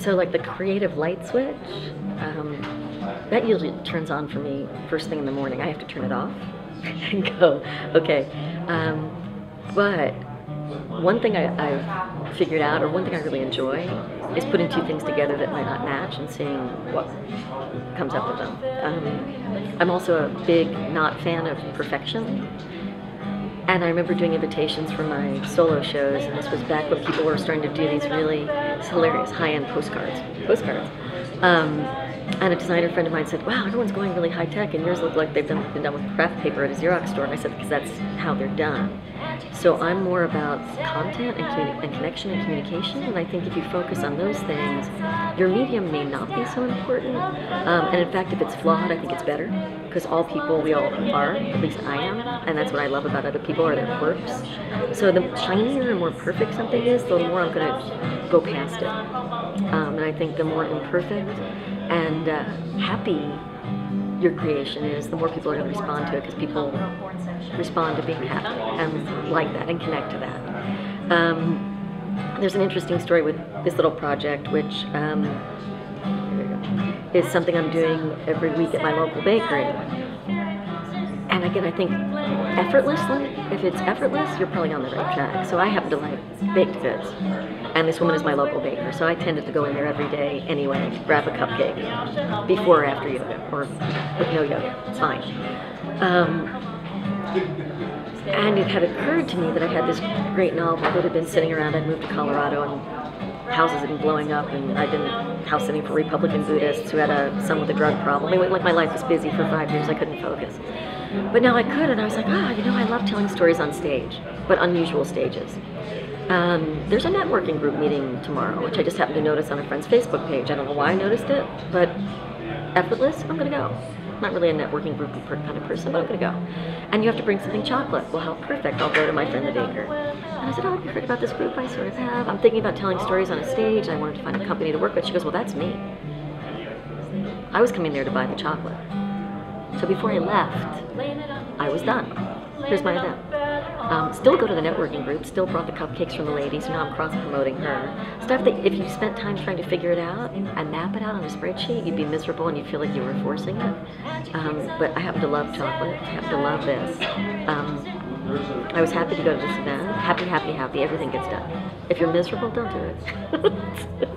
So like the creative light switch, that usually turns on for me first thing in the morning. I have to turn it off and go, okay. But one thing I've figured out, or one thing I really enjoy, is putting two things together that might not match and seeing what comes up with them. I'm also a big not fan of perfection. And I remember doing invitations for my solo shows, and this was back when people were starting to do these really hilarious high-end postcards. And a designer friend of mine said, wow, everyone's going really high-tech, and yours look like they've been done with craft paper at a Xerox store. And I said, because that's how they're done. So I'm more about content and connection and communication, and I think if you focus on those things, your medium may not be so important. And in fact, if it's flawed, I think it's better, because all people, we all are, at least I am, and that's what I love about other people, are their quirks. So the shinier and more perfect something is, the more I'm going to go past it. And I think the more imperfect and happy your creation is, the more people are going to respond to it, because people respond to being happy and like that and connect to that. There's an interesting story with this little project, which is something I'm doing every week at my local bakery. And again, I think effortlessly, if it's effortless, you're probably on the right track. So I happen to like baked goods, and this woman is my local baker, so I tended to go in there every day anyway, grab a cupcake before or after yoga, or with no yoga, it's fine. And it had occurred to me that I had this great novel that had been sitting around. I'd moved to Colorado, and houses had been blowing up, and I'd been house sitting for Republican Buddhists who had a son with a drug problem. Like, my life was busy for 5 years, I couldn't focus. But now I could, and I was like, I love telling stories on stage, but unusual stages. There's a networking group meeting tomorrow, which I just happened to notice on a friend's Facebook page. I don't know why I noticed it, but effortless, I'm gonna go. I'm not really a networking group kind of person, but I'm gonna go. And you have to bring something chocolate. Well, how perfect, I'll go to my friend the baker. And I said, have you heard about this group? I sort of have. I'm thinking about telling stories on a stage. I wanted to find a company to work with. She goes, well, that's me. I was coming there to buy the chocolate. So before I left, I was done. Here's my event. Still go to the networking group, still brought the cupcakes from the lady, so now I'm cross-promoting her. Stuff that if you spent time trying to figure it out and map it out on a spreadsheet, you'd be miserable and you'd feel like you were forcing it. But I happen to love chocolate, I happen to love this. I was happy to go to this event. Happy, happy, happy, everything gets done. If you're miserable, don't do it.